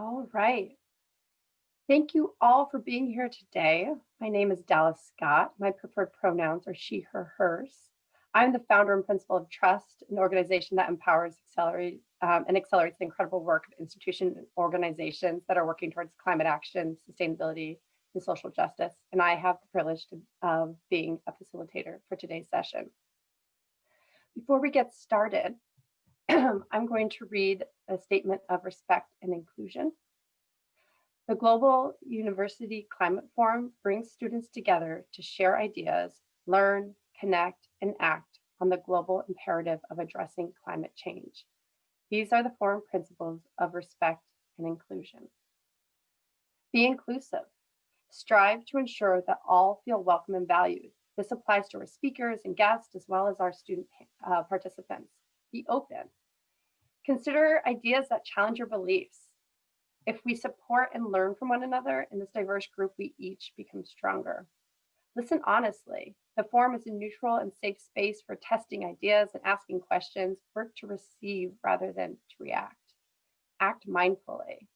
All right. Thank you all for being here today. My name is Dallas Scott. My preferred pronouns are she, her, hers. I'm the founder and principal of Trust, an organization that empowers and accelerates the incredible work of institutions and organizations that are working towards climate action, sustainability, and social justice. And I have the privilege of being a facilitator for today's session. Before we get started, I'm going to read a statement of respect and inclusion. The Global University Climate Forum brings students together to share ideas, learn, connect, and act on the global imperative of addressing climate change. These are the forum principles of respect and inclusion. Be inclusive. Strive to ensure that all feel welcome and valued. This applies to our speakers and guests, as well as our student participants. Be open. Consider ideas that challenge your beliefs. If we support and learn from one another in this diverse group, we each become stronger. Listen honestly. The forum is a neutral and safe space for testing ideas and asking questions. Work to receive rather than to react. Act mindfully.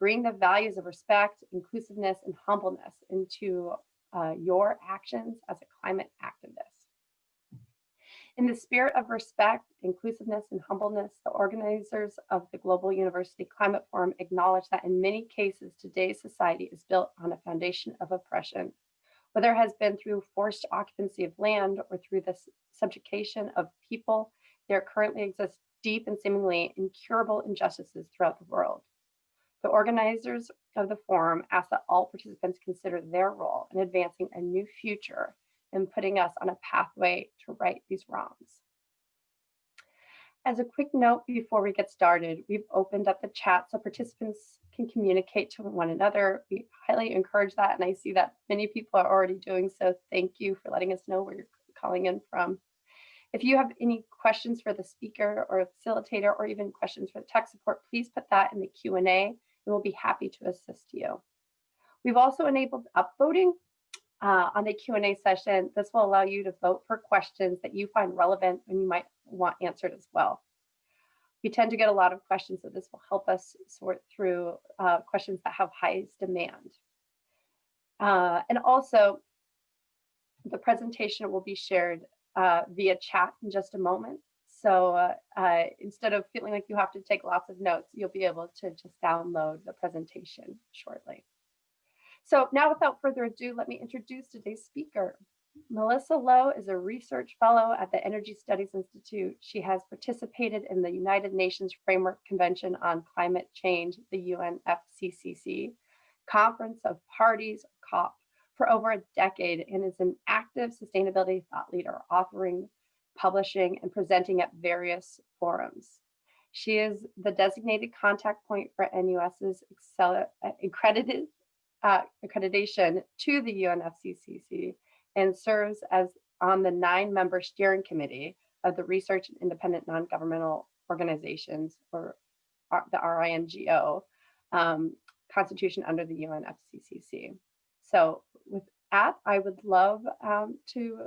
Bring the values of respect, inclusiveness, and humbleness into your actions as a climate activist. In the spirit of respect, inclusiveness, and humbleness, the organizers of the Global University Climate Forum acknowledge that in many cases, today's society is built on a foundation of oppression, whether it has been through forced occupancy of land or through the subjugation of people. There currently exists deep and seemingly incurable injustices throughout the world. The organizers of the forum ask that all participants consider their role in advancing a new future and putting us on a pathway to right these wrongs. As a quick note before we get started, we've opened up the chat so participants can communicate to one another. We highly encourage that, and I see that many people are already doing so. Thank you for letting us know where you're calling in from. If you have any questions for the speaker or facilitator, or even questions for the tech support, please put that in the Q&A, and we'll be happy to assist you. We've also enabled upvoting on the Q&A session. This will allow you to vote for questions that you find relevant and you might want answered as well. We tend to get a lot of questions, so this will help us sort through questions that have highest demand. And also, the presentation will be shared via chat in just a moment. So instead of feeling like you have to take lots of notes, you'll be able to just download the presentation shortly. So now, without further ado, let me introduce today's speaker. Melissa Lowe is a research fellow at the Energy Studies Institute. She has participated in the United Nations Framework Convention on Climate Change, the UNFCCC, Conference of Parties, COP, for over a decade, and is an active sustainability thought leader, authoring, publishing, and presenting at various forums. She is the designated contact point for NUS's accreditation to the UNFCCC and serves as on the 9-member steering committee of the Research and Independent Non-Governmental Organizations, or the RINGO, constitution under the UNFCCC. So with that, I would love to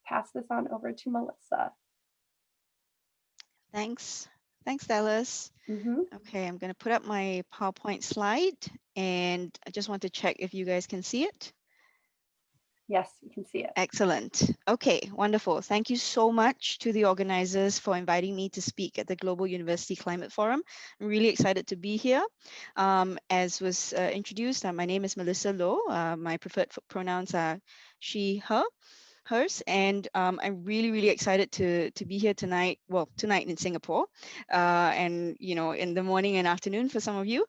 pass this on over to Melissa. Thanks, Dallas. Okay, I'm going to put up my PowerPoint slide, and I just want to check if you guys can see it. Yes, we can see it. Excellent. Okay, wonderful. Thank you so much to the organizers for inviting me to speak at the Global University Climate Forum. I'm really excited to be here. As was introduced, my name is Melissa Lowe. My preferred pronouns are she, her, hers, and I'm really excited to be here tonight. Well, tonight in Singapore, and in the morning and afternoon for some of you,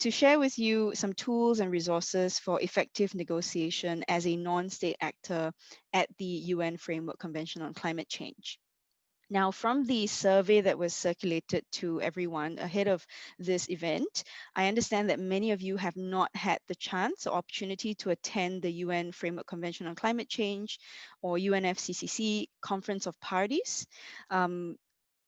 to share with you some tools and resources for effective negotiation as a non-state actor at the UN Framework Convention on Climate Change. Now, from the survey that was circulated to everyone ahead of this event, I understand that many of you have not had the chance or opportunity to attend the UN Framework Convention on Climate Change or UNFCCC Conference of Parties.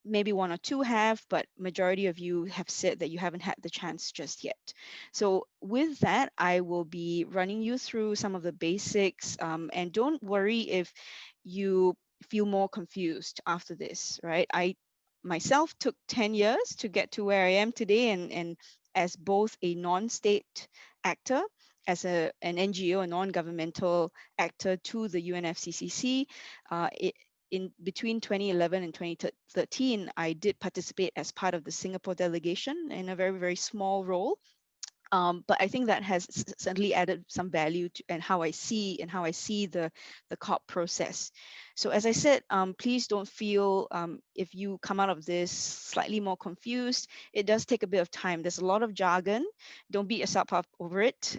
Maybe one or two have, but majority of you have said that you haven't had the chance just yet. So with that, I will be running you through some of the basics, and don't worry if you feel more confused after this, right? I myself took 10 years to get to where I am today, and as both a non-state actor, as an NGO, a non-governmental actor to the UNFCCC. In between 2011 and 2013, I did participate as part of the Singapore delegation in a very, very small role. But I think that has certainly added some value to and how I see the COP process. So as I said, please don't feel if you come out of this slightly more confused. It does take a bit of time. There's a lot of jargon. Don't beat yourself up over it.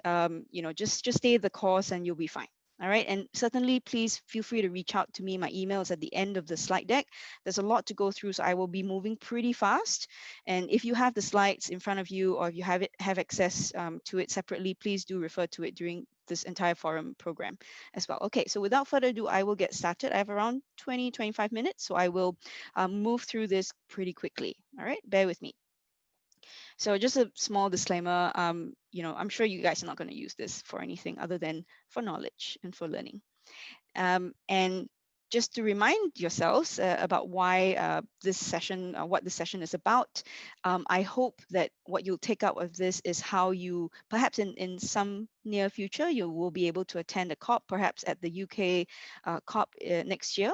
Just stay the course and you'll be fine. All right, and certainly please feel free to reach out to me. My email is at the end of the slide deck. There's a lot to go through, so I will be moving pretty fast. And if you have the slides in front of you, or if you have access to it separately, please do refer to it during this entire forum program as well. Okay, so without further ado, I will get started. I have around 20-25 minutes, so I will move through this pretty quickly. All right, bear with me. So just a small disclaimer, I'm sure you guys are not going to use this for anything other than for knowledge and for learning. And just to remind yourselves about why this session, what this session is about, I hope that what you'll take out of this is how you, perhaps in some near future, you will be able to attend a COP, perhaps at the UK COP next year,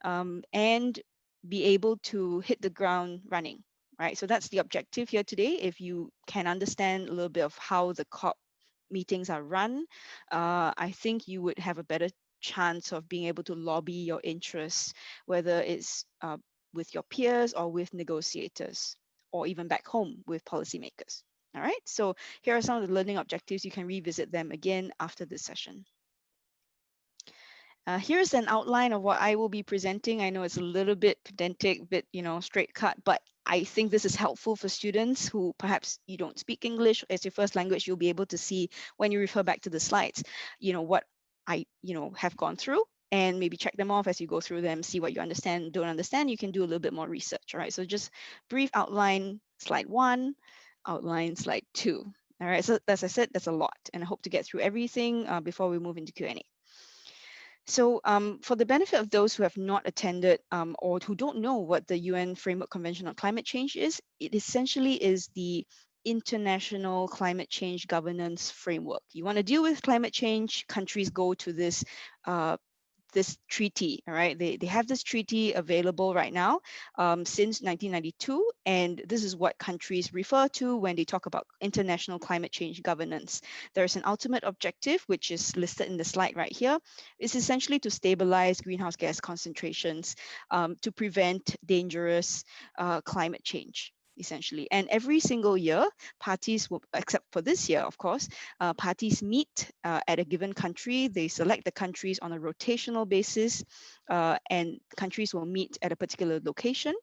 and be able to hit the ground running. Right, so that's the objective here today. If you can understand a little bit of how the COP meetings are run, I think you would have a better chance of being able to lobby your interests, whether it's with your peers or with negotiators, or even back home with policymakers. All right, so here are some of the learning objectives. You can revisit them again after this session. Here's an outline of what I will be presenting. I know it's a little bit pedantic, bit straight cut, but I think this is helpful for students who perhaps you don't speak English as your first language. You'll be able to see when you refer back to the slides, what I have gone through, and maybe check them off as you go through them, see what you understand, don't understand. You can do a little bit more research. All right, so just brief outline, slide 1, outline slide 2. All right, so as I said, that's a lot, and I hope to get through everything before we move into Q&A. So for the benefit of those who have not attended or who don't know what the UN Framework Convention on Climate Change is, it essentially is the international climate change governance framework. You want to deal with climate change, countries go to this treaty, all right? They have this treaty available right now since 1992, and this is what countries refer to when they talk about international climate change governance. There's an ultimate objective, which is listed in the slide right here. It's essentially to stabilize greenhouse gas concentrations to prevent dangerous climate change, essentially. And every single year, parties will, except for this year, of course, parties meet at a given country. They select the countries on a rotational basis, and countries will meet at a particular location.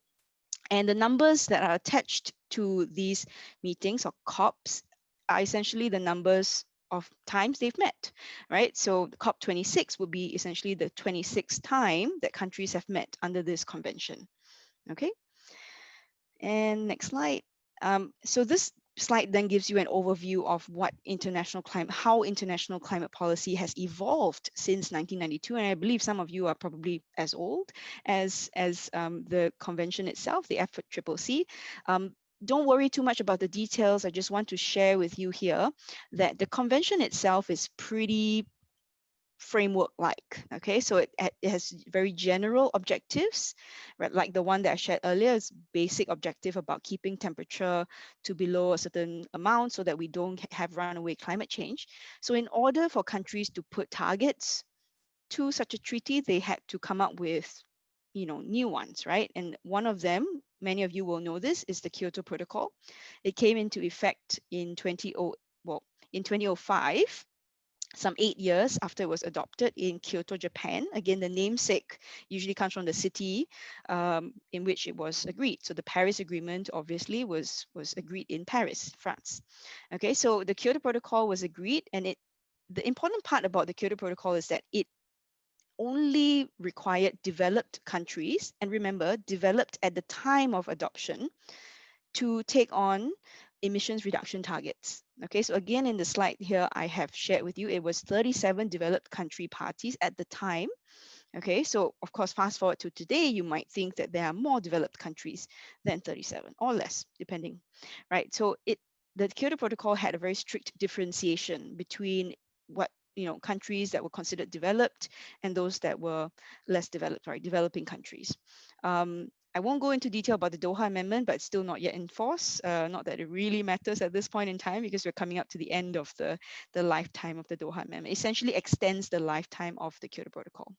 And the numbers that are attached to these meetings or COPs are essentially the numbers of times they've met, right? So COP26 would be essentially the 26th time that countries have met under this convention, okay? And next slide. So this slide then gives you an overview of how international climate policy has evolved since 1992. And I believe some of you are probably as old as the convention itself, the FCCC. Don't worry too much about the details. I just want to share with you here that the convention itself is pretty framework-like, okay? So it has very general objectives, right? Like the one that I shared earlier is basic objective about keeping temperature to below a certain amount so that we don't have runaway climate change. So in order for countries to put targets to such a treaty, they had to come up with, new ones, right? And one of them, many of you will know this, is the Kyoto Protocol. It came into effect in 2005, some 8 years after it was adopted in Kyoto, Japan. Again, the namesake usually comes from the city in which it was agreed. So the Paris Agreement obviously was agreed in Paris, France. Okay, so the Kyoto Protocol was agreed, and the important part about the Kyoto Protocol is that it only required developed countries, and remember, developed at the time of adoption, to take on emissions reduction targets. Okay, so again, in the slide here, I have shared with you, it was 37 developed country parties at the time. Okay, so of course, fast forward to today, you might think that there are more developed countries than 37 or less, depending, right? So the Kyoto Protocol had a very strict differentiation between what countries that were considered developed and those that were less developed, right, developing countries. I won't go into detail about the Doha Amendment, but it's still not yet in force. Not that it really matters at this point in time, because we're coming up to the end of the lifetime of the Doha Amendment. It essentially extends the lifetime of the Kyoto Protocol.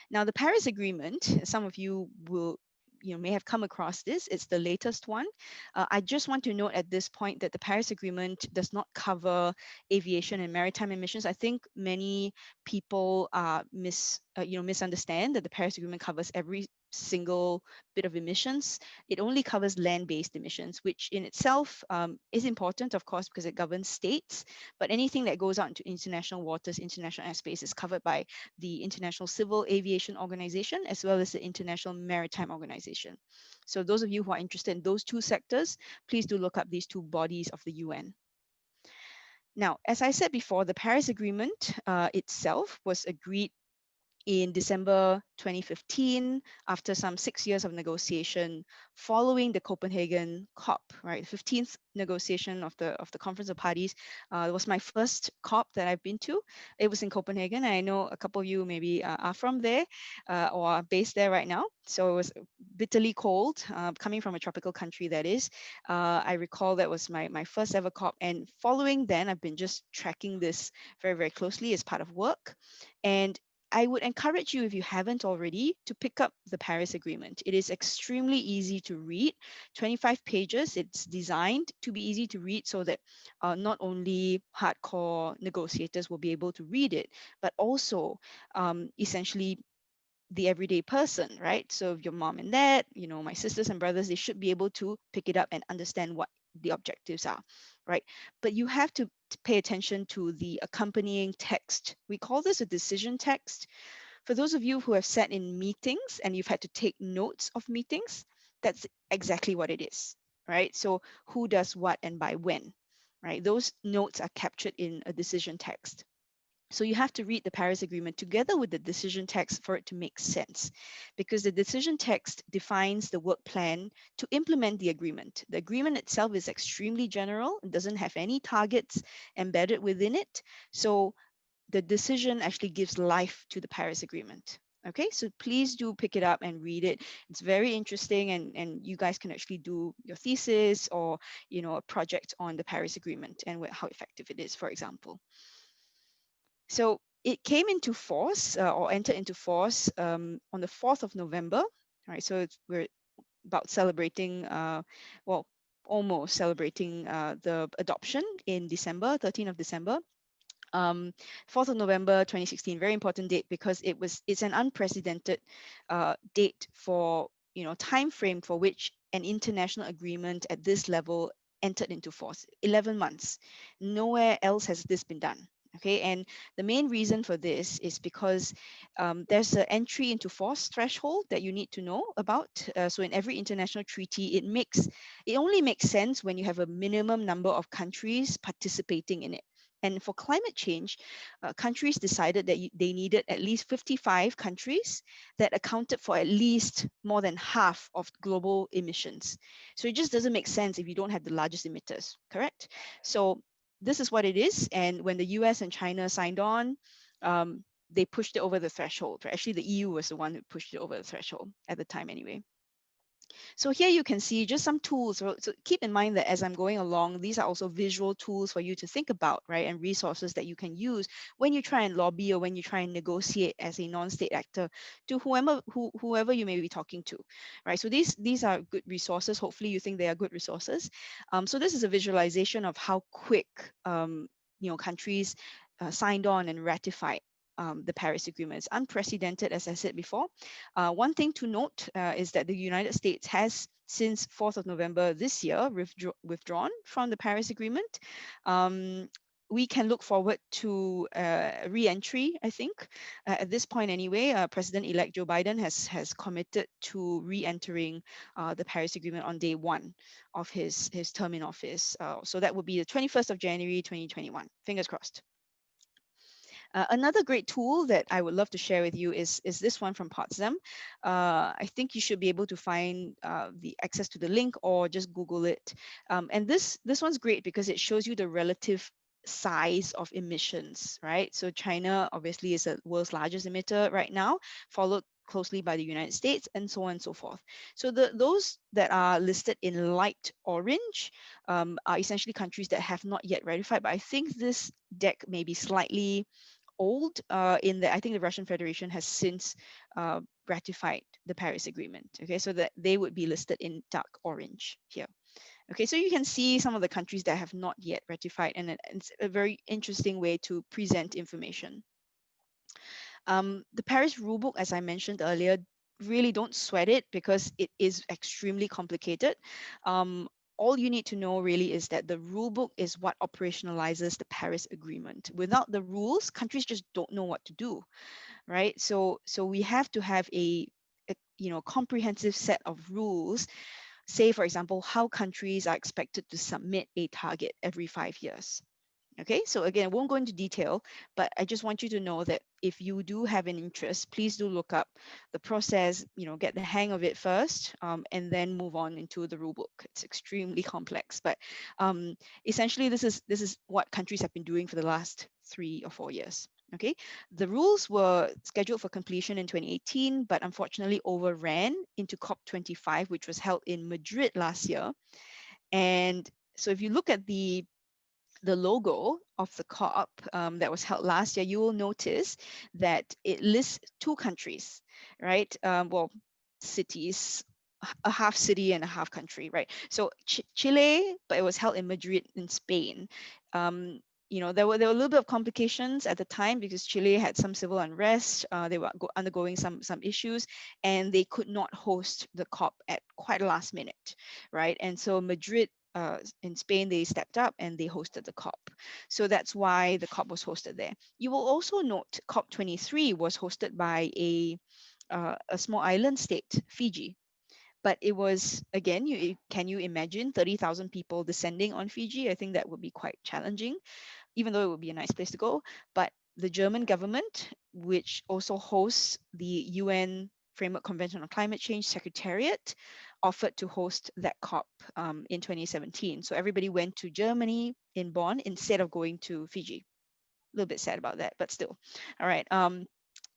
Now, the Paris Agreement, some of you will may have come across this. It's the latest one. I just want to note at this point that the Paris Agreement does not cover aviation and maritime emissions. I think many people misunderstand that the Paris Agreement covers every single bit of emissions. It only covers land-based emissions, which in itself is important, of course, because it governs states. But anything that goes out into international waters, international airspace, is covered by the International Civil Aviation Organization, as well as the International Maritime Organization. So those of you who are interested in those two sectors, please do look up these two bodies of the UN. Now, as I said before, the Paris Agreement itself was agreed in December 2015, after some 6 years of negotiation following the Copenhagen COP, right? 15th negotiation of the Conference of Parties. It was my first COP that I've been to. It was in Copenhagen. I know a couple of you maybe are from there or are based there right now. So it was bitterly cold, coming from a tropical country, that is. I recall that was my first ever COP. And following then, I've been just tracking this very, very closely as part of work. And I would encourage you, if you haven't already, to pick up the Paris Agreement. It is extremely easy to read, 25 pages. It's designed to be easy to read so that not only hardcore negotiators will be able to read it, but also essentially the everyday person, right? So your mom and dad, my sisters and brothers, they should be able to pick it up and understand what the objectives are, right? But you have to pay attention to the accompanying text. We call this a decision text. For those of you who have sat in meetings and you've had to take notes of meetings, that's exactly what it is, right? So who does what and by when, right? Those notes are captured in a decision text. So you have to read the Paris Agreement together with the decision text for it to make sense, because the decision text defines the work plan to implement the agreement. The agreement itself is extremely general and doesn't have any targets embedded within it. So the decision actually gives life to the Paris Agreement. Okay, so please do pick it up and read it. It's very interesting, and you guys can actually do your thesis or a project on the Paris Agreement and how effective it is, for example. So it came into force or entered into force on the 4th of November, right? So we're about celebrating, almost celebrating the adoption in December, 13th of December. 4th of November 2016, very important date, because it's an unprecedented date for, time frame for which an international agreement at this level entered into force. 11 months. Nowhere else has this been done. Okay, and the main reason for this is because there's an entry into force threshold that you need to know about. So in every international treaty, it only makes sense when you have a minimum number of countries participating in it. And for climate change, countries decided that they needed at least 55 countries that accounted for at least more than half of global emissions. So it just doesn't make sense if you don't have the largest emitters, correct? So this is what it is. And when the US and China signed on, they pushed it over the threshold. Actually, the EU was the one who pushed it over the threshold at the time anyway. So here you can see just some tools. So keep in mind that as I'm going along, these are also visual tools for you to think about, right? And resources that you can use when you try and lobby or when you try and negotiate as a non-state actor to whoever you may be talking to, right? So these are good resources. Hopefully you think they are good resources. So this is a visualization of how quick countries signed on and ratified the Paris Agreement. It's unprecedented, as I said before. One thing to note is that the United States has, since 4th of November this year, withdrawn from the Paris Agreement. We can look forward to re-entry, I think. At this point anyway, President-elect Joe Biden has committed to re-entering the Paris Agreement on day one of his term in office. So that would be the 21st of January, 2021. Fingers crossed. Another great tool that I would love to share with you is this one from Partzim. I think you should be able to find the access to the link or just Google it. And this one's great because it shows you the relative size of emissions, right? So China obviously is the world's largest emitter right now, followed closely by the United States, and so on and so forth. So those that are listed in light orange are essentially countries that have not yet ratified, but I think this deck may be slightly old in that I think the Russian Federation has since ratified the Paris Agreement. Okay, so that they would be listed in dark orange here. Okay, so you can see some of the countries that have not yet ratified, and it's a very interesting way to present information. The Paris Rulebook, as I mentioned earlier, really don't sweat it because it is extremely complicated. All you need to know really is that the rulebook is what operationalizes the Paris Agreement. Without the rules, countries just don't know what to do, right? So we have to have a comprehensive set of rules. Say, for example, how countries are expected to submit a target every 5 years. Okay, so again, I won't go into detail, but I just want you to know that if you do have an interest, please do look up the process, get the hang of it first, and then move on into the rule book. It's extremely complex, but essentially this is what countries have been doing for the last 3 or 4 years. Okay, the rules were scheduled for completion in 2018, but unfortunately overran into COP25, which was held in Madrid last year. And so if you look at the logo of the COP that was held last year, you will notice that it lists 2 countries, right? Well, cities, a half city and a half country, right? So Chile, but it was held in Madrid in Spain. There were a little bit of complications at the time because Chile had some civil unrest. They were undergoing some issues, and they could not host the COP at quite a last minute, right? And so Madrid in Spain, they stepped up and they hosted the COP. So that's why the COP was hosted there. You will also note COP23 was hosted by a small island state, Fiji. But it was, again, can you imagine 30,000 people descending on Fiji? I think that would be quite challenging, even though it would be a nice place to go. But the German government, which also hosts the UN Framework Convention on Climate Change Secretariat, offered to host that COP in 2017. So everybody went to Germany in Bonn instead of going to Fiji. A little bit sad about that, but still. All right.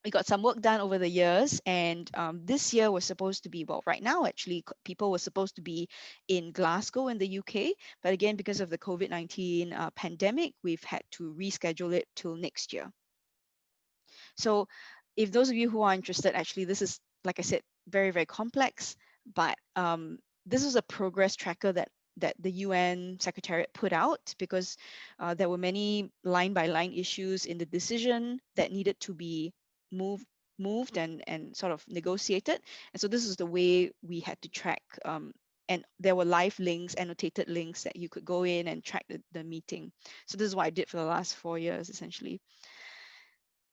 We got some work done over the years, and this year was supposed to be, well, right now actually people were supposed to be in Glasgow in the UK, but again, because of the COVID-19 pandemic, we've had to reschedule it till next year. So if those of you who are interested, actually this is, like I said, very, very complex, but this is a progress tracker that the UN Secretariat put out because there were many line-by-line issues in the decision that needed to be moved and sort of negotiated. And so this is the way we had to track, and there were live links, annotated links that you could go in and track the meeting. So this is what I did for the last 4 years, essentially.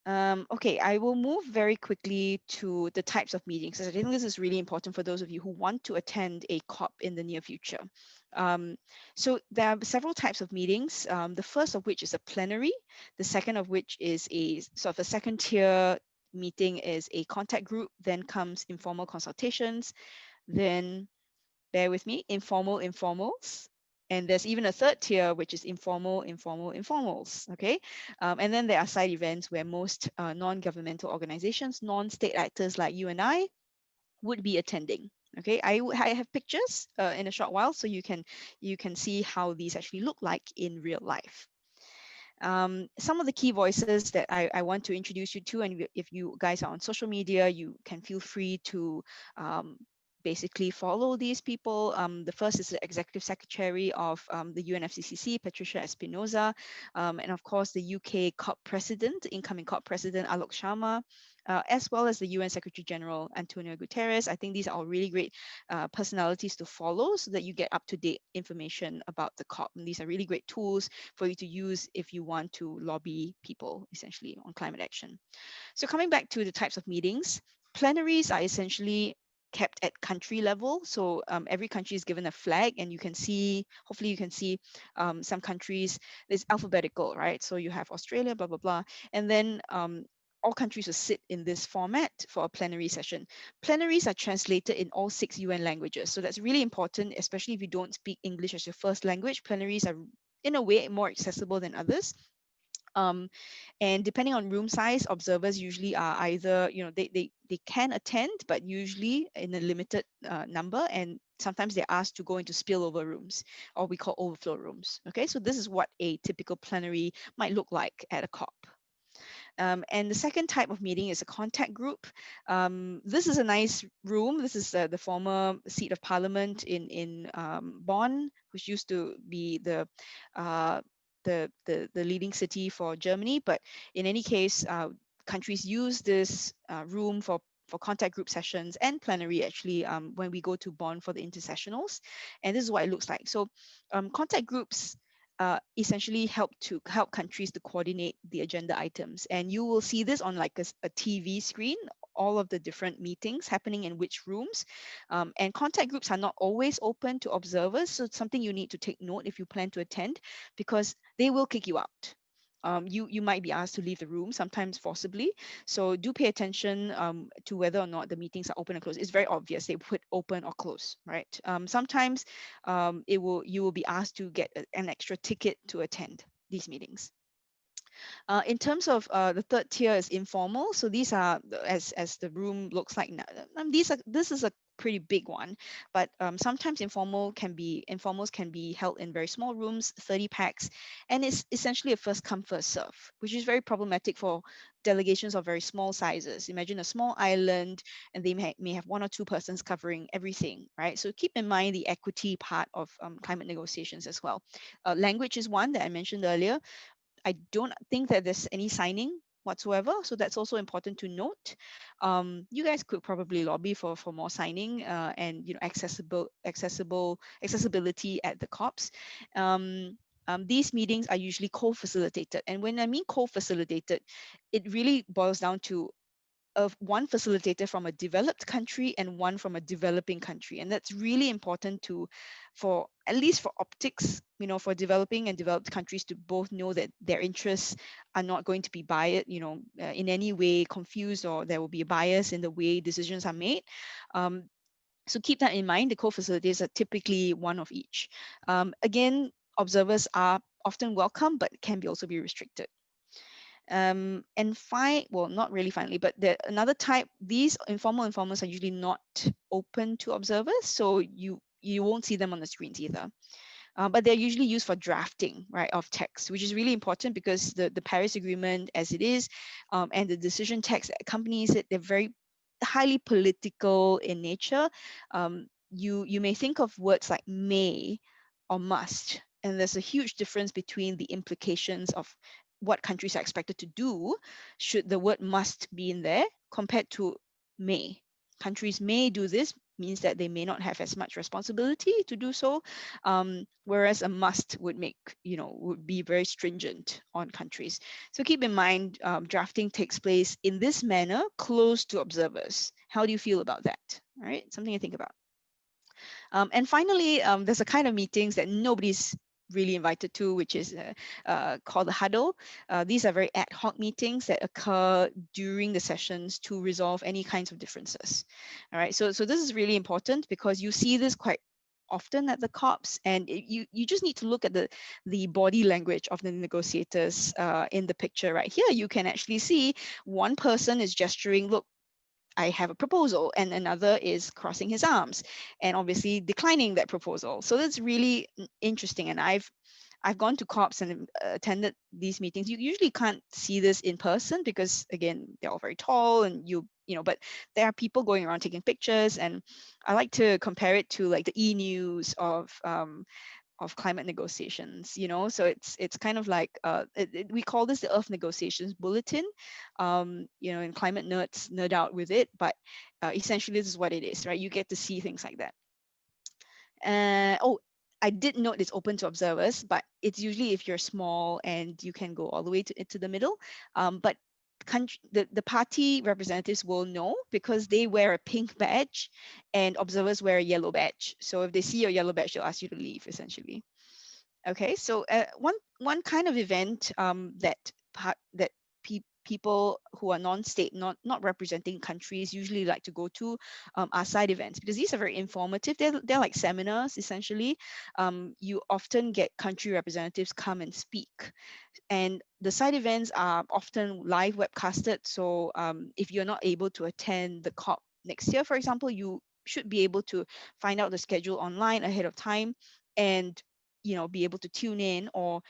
Okay, I will move very quickly to the types of meetings. I think this is really important for those of you who want to attend a COP in the near future. So there are several types of meetings. The first of which is a plenary. The second of which is a sort of a second tier meeting is a contact group. Then comes informal consultations. Then, bear with me, informal informals. And there's even a third tier, which is informal informals, okay? And then there are side events where most non-governmental organizations, non-state actors like you and I would be attending, okay? I have pictures in a short while, so you can see how these actually look like in real life. Some of the key voices that I want to introduce you to, and if you guys are on social media, you can feel free to basically follow these people. The first is the Executive Secretary of the UNFCCC, Patricia Espinosa, and of course the UK COP President, incoming COP President Alok Sharma, as well as the UN Secretary General Antonio Guterres. I think these are all really great personalities to follow so that you get up-to-date information about the COP. And these are really great tools for you to use if you want to lobby people essentially on climate action. So coming back to the types of meetings, plenaries are essentially kept at country level. So every country is given a flag, and you can see, hopefully you can see some countries, it's alphabetical, right? So you have Australia, blah, blah, blah. And then all countries will sit in this format for a plenary session. Plenaries are translated in all 6 UN languages. So that's really important, especially if you don't speak English as your first language. Plenaries are in a way more accessible than others. And depending on room size, observers usually are either, they can attend, but usually in a limited number. And sometimes they're asked to go into spillover rooms, or we call overflow rooms. Okay, so this is what a typical plenary might look like at a COP. And the second type of meeting is a contact group. This is a nice room. This is the former seat of parliament in Bonn, which used to be uh, the leading city for Germany. But in any case, countries use this room for contact group sessions and plenary, actually, when we go to Bonn for the intersessionals. And this is what it looks like. So contact groups essentially help countries to coordinate the agenda items. And you will see this on like a TV screen, all of the different meetings happening in which rooms. And contact groups are not always open to observers. So it's something you need to take note if you plan to attend, because they will kick you out. You might be asked to leave the room, sometimes forcibly. So do pay attention to whether or not the meetings are open or closed. It's very obvious they put open or close, right? Sometimes you will be asked to get an extra ticket to attend these meetings. In terms of the third tier is informal. So these are, as the room looks like now, this is a pretty big one, but sometimes informals can be held in very small rooms, 30 packs, and it's essentially a first come first serve, which is very problematic for delegations of very small sizes. Imagine a small island, and they may have 1 or 2 persons covering everything, right? So keep in mind the equity part of climate negotiations as well. Language is one that I mentioned earlier. I don't think that there's any signing whatsoever, so that's also important to note. You guys could probably lobby for more signing and accessibility at the COPs. These meetings are usually co-facilitated, and when I mean co-facilitated, it really boils down to of one facilitator from a developed country and one from a developing country. And that's really important for at least for optics, for developing and developed countries to both know that their interests are not going to be biased, in any way confused, or there will be a bias in the way decisions are made. So keep that in mind. The co-facilitators are typically one of each. Again, observers are often welcome, but can also be restricted. And not really finally, but another type, these informal informers are usually not open to observers, so you won't see them on the screens either. But they're usually used for drafting, right, of text, which is really important because the Paris Agreement as it is, and the decision text that accompanies it, they're very highly political in nature. You may think of words like may or must, and there's a huge difference between the implications of what countries are expected to do should the word must be in there compared to may. Countries may do this means that they may not have as much responsibility to do so, whereas a must would would be very stringent on countries. So keep in mind, drafting takes place in this manner close to observers. How do you feel about that? All right, something to think about. And finally, there's a kind of meetings that nobody's really invited to, which is called the Huddle. These are very ad hoc meetings that occur during the sessions to resolve any kinds of differences. All right, so this is really important because you see this quite often at the COPs, and you just need to look at the body language of the negotiators in the picture right here. You can actually see one person is gesturing, look, I have a proposal, and another is crossing his arms and obviously declining that proposal. So that's really interesting. And I've gone to COPs and attended these meetings. You usually can't see this in person because, again, they're all very tall, and but there are people going around taking pictures. And I like to compare it to like the e-news of climate negotiations, so it's kind of like we call this the Earth Negotiations Bulletin, and climate nerds nerd out with it, but essentially this is what it is, right? You get to see things like that. I did note it's open to observers, but it's usually if you're small and you can go all the way to the middle. But the party representatives will know because they wear a pink badge and observers wear a yellow badge. So if they see your yellow badge, they'll ask you to leave essentially. Okay, so one kind of event that people who are non-state, not representing countries, usually like to go to are side events, because these are very informative. They're like seminars essentially. You often get country representatives come and speak, and the side events are often live webcasted. So if you're not able to attend the COP next year, for example, you should be able to find out the schedule online ahead of time and be able to tune in or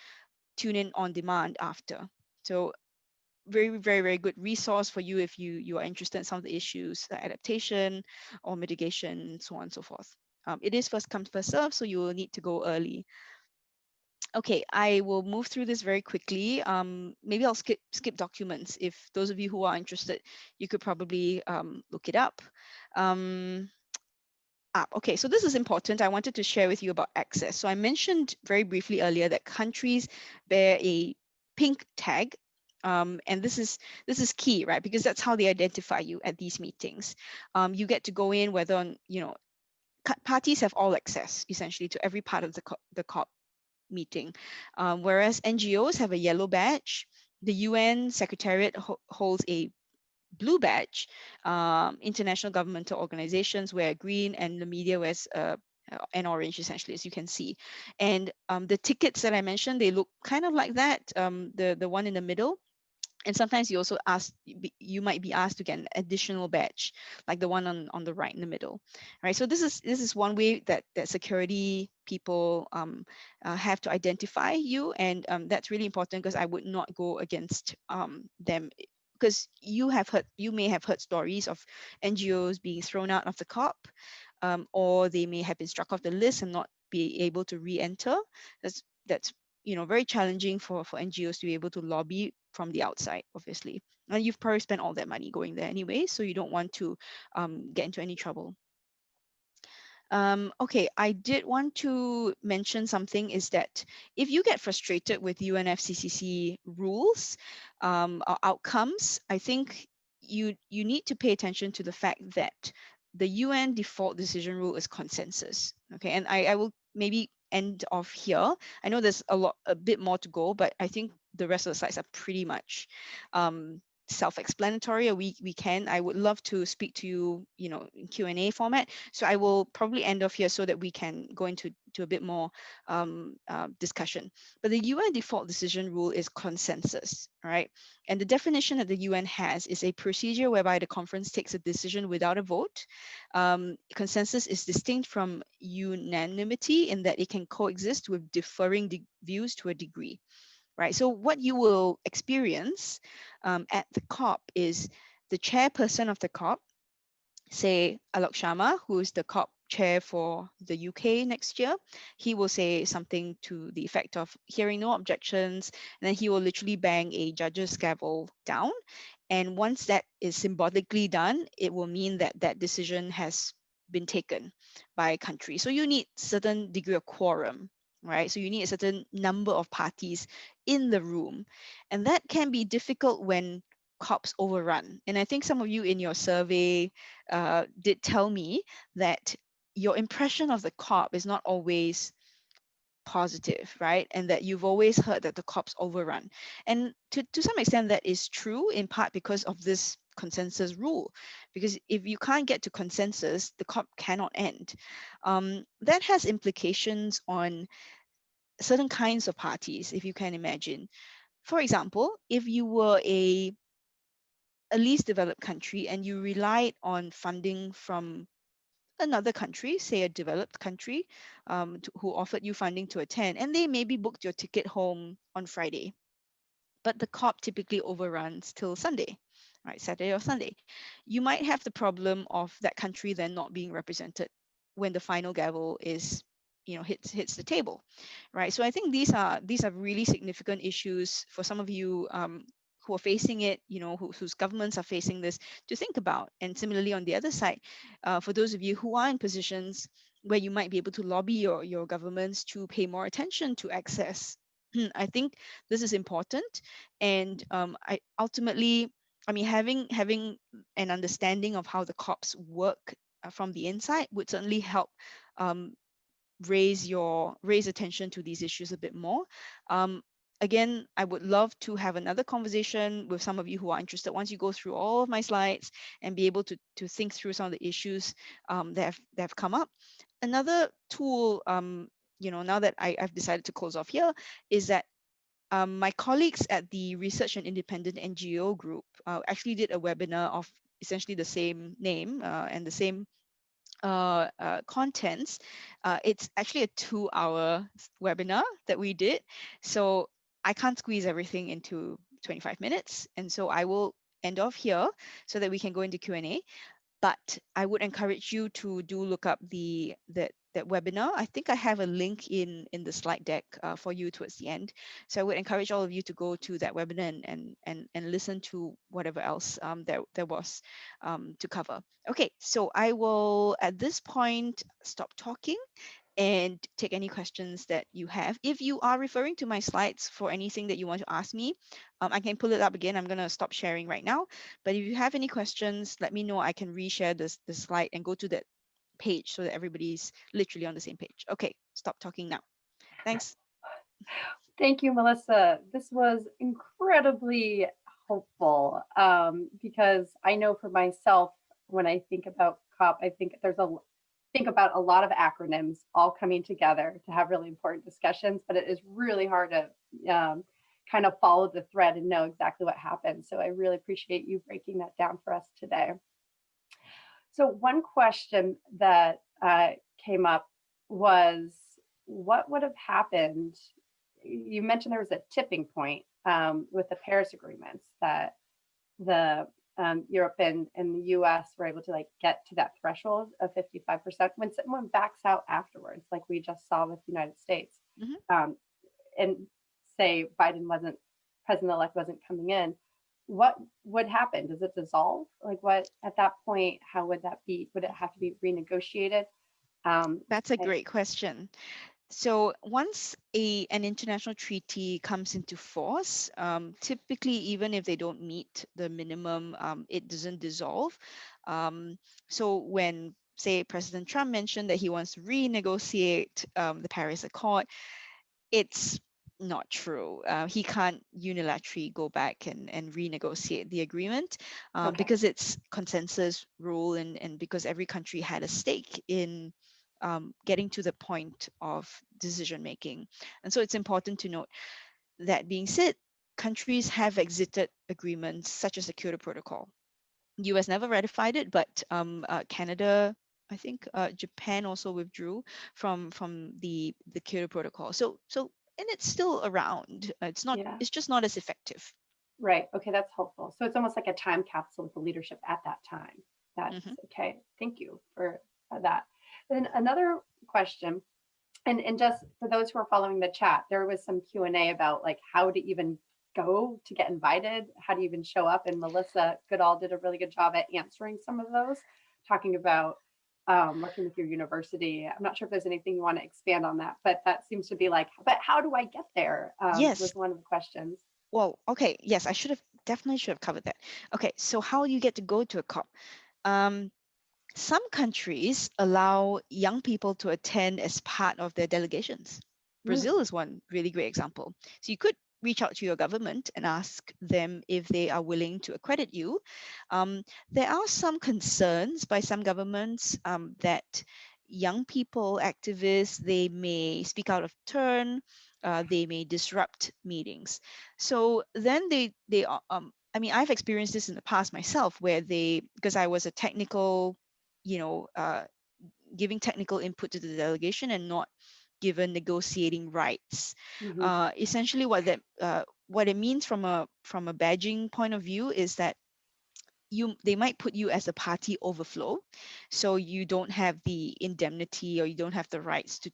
tune in on demand after. So very, very, very good resource for you if you are interested in some of the issues, the adaptation or mitigation, so on and so forth. It is first come, first serve, so you will need to go early. Okay, I will move through this very quickly. Maybe I'll skip documents. If those of you who are interested, you could probably look it up. Okay, so this is important. I wanted to share with you about access. So I mentioned very briefly earlier that countries bear a pink tag. And this is key, right? Because that's how they identify you at these meetings. You get to go in whether on, parties have all access essentially to every part of the COP meeting, whereas NGOs have a yellow badge. The UN Secretariat holds a blue badge. International governmental organizations wear green, and the media wears an orange, essentially, as you can see. And the tickets that I mentioned, they look kind of like that. The one in the middle. And sometimes you might be asked to get an additional badge, like the one on the right in the middle. Right. So this is one way that security people have to identify you, and that's really important because I would not go against them, because you may have heard stories of NGOs being thrown out of the COP, or they may have been struck off the list and not be able to re-enter. That's very challenging for NGOs to be able to lobby from the outside, obviously. And you've probably spent all that money going there anyway, so you don't want to get into any trouble. Okay, I did want to mention something, is that if you get frustrated with UNFCCC rules or outcomes, I think you need to pay attention to the fact that the UN default decision rule is consensus. Okay, and I will maybe end off here. I know there's a bit more to go, but I think the rest of the slides are pretty much self-explanatory, or we can. I would love to speak to you, in Q&A format. So I will probably end off here so that we can go into a bit more discussion. But the UN default decision rule is consensus, right? And the definition that the UN has is a procedure whereby the conference takes a decision without a vote. Consensus is distinct from unanimity in that it can coexist with differing views to a degree. Right. So what you will experience at the COP is the chairperson of the COP, say Alok Sharma, who is the COP chair for the UK next year. He will say something to the effect of hearing no objections, and then he will literally bang a judge's gavel down. And once that is symbolically done, it will mean that that decision has been taken by a country. So you need certain degree of quorum, right? So you need a certain number of parties in the room. And that can be difficult when COPs overrun. And I think some of you in your survey did tell me that your impression of the COP is not always positive, right? And that you've always heard that the COPs overrun. And to some extent, that is true, in part because of this consensus rule. Because if you can't get to consensus, the COP cannot end. That has implications on certain kinds of parties, if you can imagine. For example, if you were a least developed country and you relied on funding from another country, say a developed country, who offered you funding to attend, and they maybe booked your ticket home on Friday, but the COP typically overruns till Sunday, right, Saturday or Sunday. You might have the problem of that country then not being represented when the final gavel is, hits the table, right? So I think these are really significant issues for some of you who are facing it, whose governments are facing this, to think about. And similarly, on the other side, for those of you who are in positions where you might be able to lobby your governments to pay more attention to access, I think this is important. And I ultimately, I mean, having an understanding of how the COPs work from the inside would certainly help um, raise attention to these issues a bit more. Um, Again, I would love to have another conversation with some of you who are interested once you go through all of my slides and be able to think through some of the issues that have come up. Another tool, now that I've decided to close off here, is that my colleagues at the Research and Independent NGO group actually did a webinar of essentially the same name and the same contents. It's actually a 2-hour webinar that we did. So I can't squeeze everything into 25 minutes. And so I will end off here so that we can go into Q&A. But I would encourage you to do look up that webinar. I think I have a link in the slide deck for you towards the end. So I would encourage all of you to go to that webinar and listen to whatever else there was to cover. Okay, so I will at this point stop talking and take any questions that you have. If you are referring to my slides for anything that you want to ask me, I can pull it up again. I'm going to stop sharing right now. But if you have any questions, let me know. I can reshare the slide and go to that page so that everybody's literally on the same page. Okay, stop talking now. Thanks. Thank you, Melissa. This was incredibly helpful because I know for myself, when I think about COP, I think think about a lot of acronyms all coming together to have really important discussions, but it is really hard to kind of follow the thread and know exactly what happened. So I really appreciate you breaking that down for us today. So one question that came up was, what would have happened? You mentioned there was a tipping point with the Paris agreements that the Europe and the US were able to like get to that threshold of 55% when someone backs out afterwards, like we just saw with the United States. Mm-hmm. And say Biden wasn't, President-elect wasn't coming in, what would happen? Does it dissolve? Like what, at that point, how would that be? Would it have to be renegotiated? That's a great question. So once an international treaty comes into force, typically even if they don't meet the minimum, it doesn't dissolve. So when, say, President Trump mentioned that he wants to renegotiate the Paris Accord, it's not true. He can't unilaterally go back and renegotiate the agreement because it's consensus rule and because every country had a stake in getting to the point of decision making. And so it's important to note. That being said, countries have exited agreements such as the Kyoto Protocol. US never ratified it, but Canada, I think Japan also withdrew from the Kyoto Protocol. So and it's still around. It's not. Yeah. It's just not as effective. Right. Okay, that's helpful. So it's almost like a time capsule with the leadership at that time. That's okay. Thank you for that. Then another question, and just for those who are following the chat, there was some Q&A about like how to even go to get invited, how to even show up. And Melissa Goodall did a really good job at answering some of those, talking about working with your university. I'm not sure if there's anything you want to expand on that, but that seems to be like, but how do I get there? Yes. Was one of the questions. Well, okay. Yes, I definitely should have covered that. Okay, so how do you get to go to a COP? Some countries allow young people to attend as part of their delegations. Brazil is one really great example. So you could reach out to your government and ask them if they are willing to accredit you. There are some concerns by some governments that young people, activists, they may speak out of turn, they may disrupt meetings. So then I mean, I've experienced this in the past myself, where because I was a technical, giving technical input to the delegation and not given negotiating rights. Essentially, what it means from a badging point of view is that they might put you as a party overflow, so you don't have the indemnity or you don't have the rights to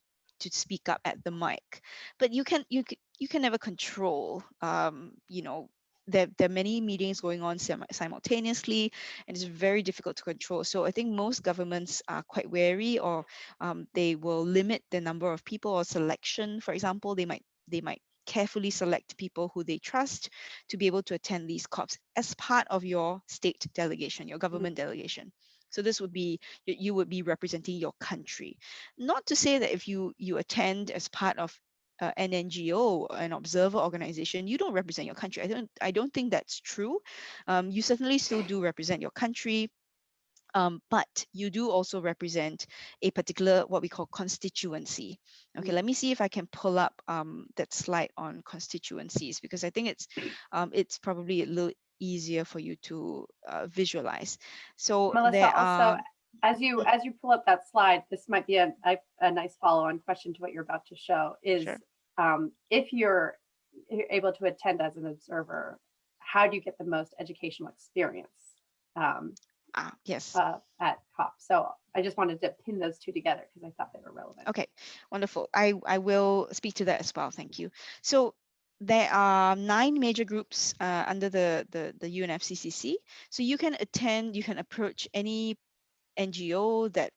speak up at the mic, but you can never control. There are many meetings going on simultaneously, and it's very difficult to control. So I think most governments are quite wary, or they will limit the number of people or selection. For example, they might carefully select people who they trust to be able to attend these COPs as part of your state delegation, your government delegation. So this would be, you would be representing your country. Not to say that if you attend as part of an NGO, an observer organization, you don't represent your country. I don't think that's true. You certainly still do represent your country, but you do also represent a particular, what we call, constituency. Okay, let me see if I can pull up that slide on constituencies, because I think it's probably a little easier for you to visualize. So Melissa, there also, are, as you pull up that slide, this might be a nice follow-on question to what you're about to show. Is sure. If you're able to attend as an observer, how do you get the most educational experience Yes. at COP? So I just wanted to pin those two together because I thought they were relevant. Okay, wonderful. I will speak to that as well. Thank you. So there are 9 major groups under the UNFCCC. So you can attend, you can approach any NGO that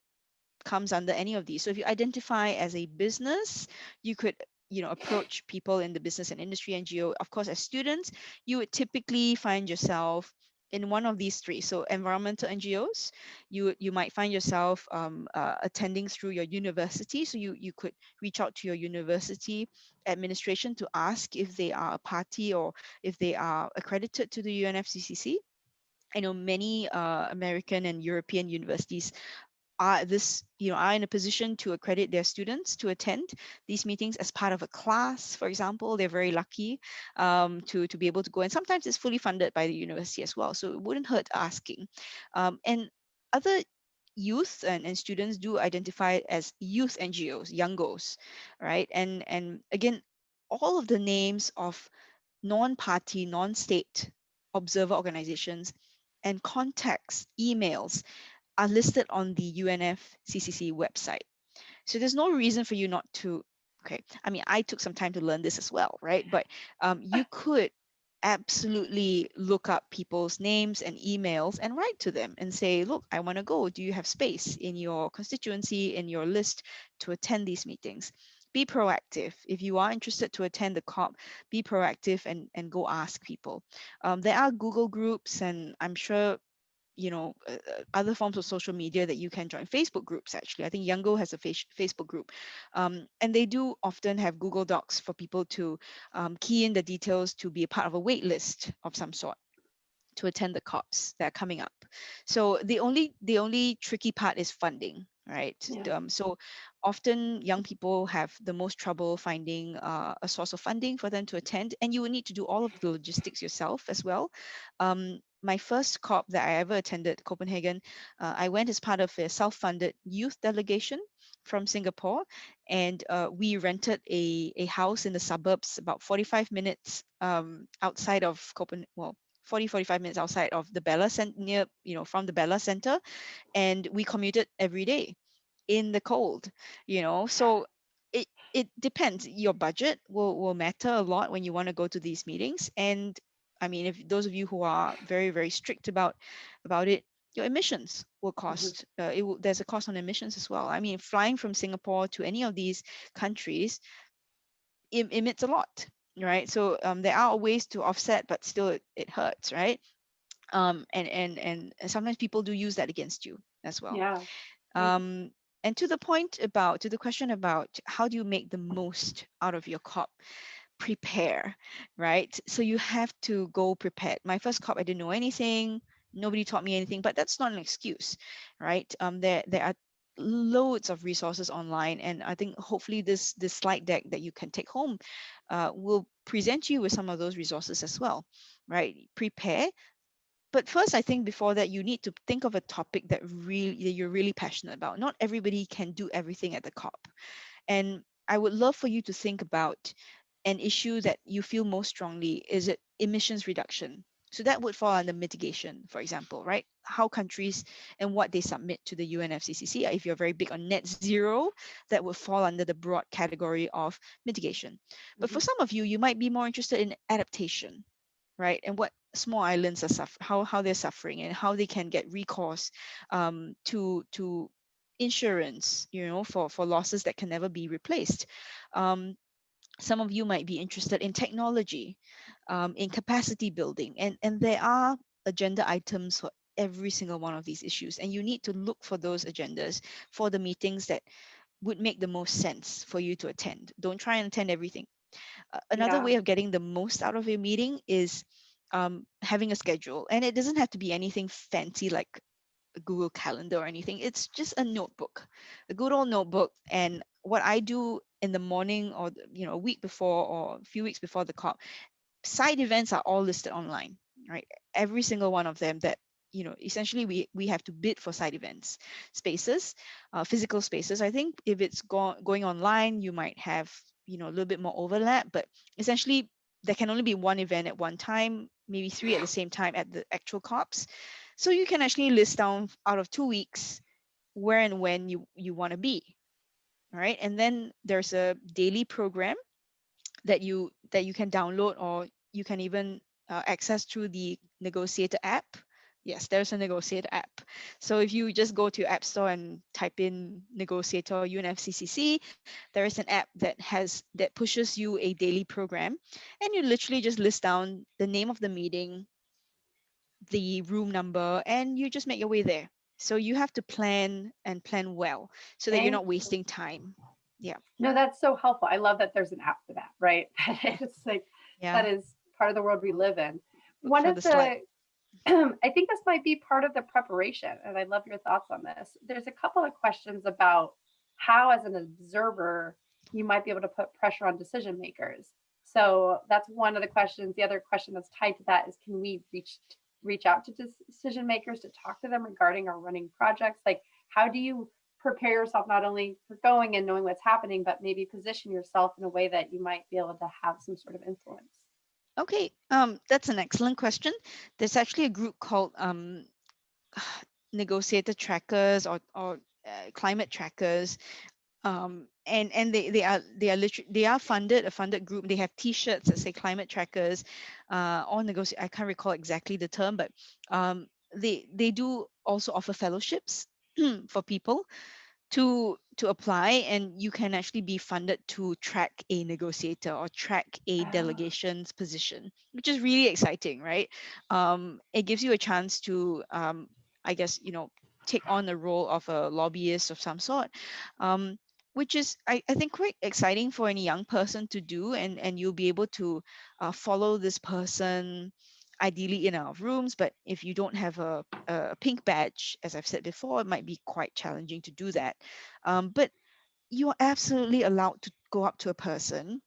comes under any of these. So if you identify as a business, you could, approach people in the business and industry NGO. Of course, as students, you would typically find yourself in one of these 3. So environmental NGOs, you might find yourself attending through your university. So you could reach out to your university administration to ask if they are a party or if they are accredited to the UNFCCC. I know many American and European universities are in a position to accredit their students to attend these meetings as part of a class, for example. They're very lucky to be able to go, and sometimes it's fully funded by the university as well, so it wouldn't hurt asking. And other youth and students do identify as youth NGOs, youngos, right? And again, all of the names of non-party, non-state observer organizations and contacts, emails are listed on the UNFCCC website. So there's no reason for you not to, okay, I mean, I took some time to learn this as well, right? But you could absolutely look up people's names and emails and write to them and say, look, I want to go. Do you have space in your constituency, in your list to attend these meetings? Be proactive. If you are interested to attend the COP, be proactive and go ask people. There are Google groups, and I'm sure other forms of social media that you can join. Facebook groups, actually, I think Youngo has a Facebook group, and they do often have Google Docs for people to key in the details to be a part of a wait list of some sort to attend the COPs that are coming up. So the only tricky part is funding, right? Yeah. So often young people have the most trouble finding a source of funding for them to attend, and you will need to do all of the logistics yourself as well. My first COP that I ever attended, Copenhagen, I went as part of a self-funded youth delegation from Singapore, and we rented a house in the suburbs about 45 minutes outside of Copenhagen. Well, 45 minutes outside of the Bella Center, from the Bella Center, and we commuted every day in the cold, so it depends. Your budget will matter a lot when you want to go to these meetings. And I mean, if those of you who are very, very strict about it, your emissions will cost. There's a cost on emissions as well. I mean, flying from Singapore to any of these countries emits a lot, right? So there are ways to offset, but still it hurts, right? And sometimes people do use that against you as well. Yeah. And to the question about how do you make the most out of your COP, prepare, right? So you have to go prepared. My first COP, I didn't know anything. Nobody taught me anything, but that's not an excuse, right? There are loads of resources online, and I think hopefully this slide deck that you can take home will present you with some of those resources as well, right? Prepare. But first, I think before that, you need to think of a topic that you're really passionate about. Not everybody can do everything at the COP. And I would love for you to think about an issue that you feel most strongly. Is it emissions reduction? So that would fall under mitigation, for example, right? How countries and what they submit to the UNFCCC. If you're very big on net zero, that would fall under the broad category of mitigation. But for some of you, you might be more interested in adaptation, right? And what small islands are how they're suffering, and how they can get recourse to insurance, for losses that can never be replaced. Some of you might be interested in technology, in capacity building, and there are agenda items for every single one of these issues. And you need to look for those agendas for the meetings that would make the most sense for you to attend. Don't try and attend everything. Another Yeah. way of getting the most out of your meeting is having a schedule. And it doesn't have to be anything fancy like a Google Calendar or anything. It's just a notebook, a good old notebook. And what I do in the morning or a week before or a few weeks before the COP, side events are all listed online, right? Every single one of them that essentially we have to bid for side events spaces, physical spaces. I think if it's going online, you might have a little bit more overlap, but essentially there can only be one event at one time, maybe three at the same time at the actual COPs. So you can actually list down out of 2 weeks where and when you want to be, right? And then there's a daily program that you can download, or you can even access through the Negotiator app. Yes, there's a Negotiator app. So if you just go to your app store and type in Negotiator UNFCCC, there is an app that pushes you a daily program, and you literally just list down the name of the meeting, the room number, and you just make your way there. So you have to plan and plan well so that you're Thank not you. wasting time. Yeah. No, that's so helpful. I love that there's an app for that, right? It's like Yeah. that is part of the world we live in. Look One for of the slide. the I think this might be part of the preparation, and I love your thoughts on this. There's a couple of questions about how, as an observer, you might be able to put pressure on decision makers. So that's one of the questions. The other question that's tied to that is, can we reach out to decision makers to talk to them regarding our running projects? Like, how do you prepare yourself not only for going and knowing what's happening, but maybe position yourself in a way that you might be able to have some sort of influence? Okay, that's an excellent question. There's actually a group called Negotiator Trackers or Climate Trackers, and they are literally they are funded a funded group. They have T-shirts that say Climate Trackers, or negotiate. I can't recall exactly the term, but they do also offer fellowships for people to apply, and you can actually be funded to track a negotiator or track a Oh, delegation's position, which is really exciting, right? It gives you a chance to I guess take on the role of a lobbyist of some sort, um, which is I think quite exciting for any young person to do, and you'll be able to follow this person ideally in our rooms. But if you don't have a pink badge, as I've said before, it might be quite challenging to do that. But you are absolutely allowed to go up to a person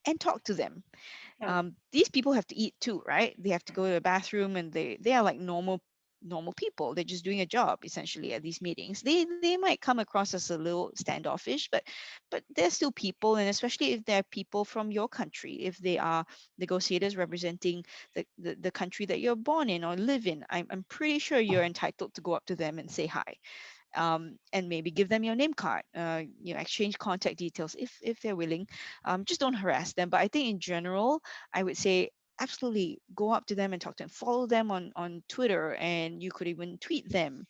and talk to them. yeah. These people have to eat too, right? They have to go to the bathroom, and they are like normal people. They're just doing a job essentially at these meetings. They might come across as a little standoffish, but they're still people, and especially if they're people from your country, if they are negotiators representing the country that you're born in or live in, I'm pretty sure you're entitled to go up to them and say hi, and maybe give them your name card, exchange contact details if they're willing. Just don't harass them. But I think in general, I would say absolutely go up to them and talk to them. Follow them on Twitter, and you could even tweet them.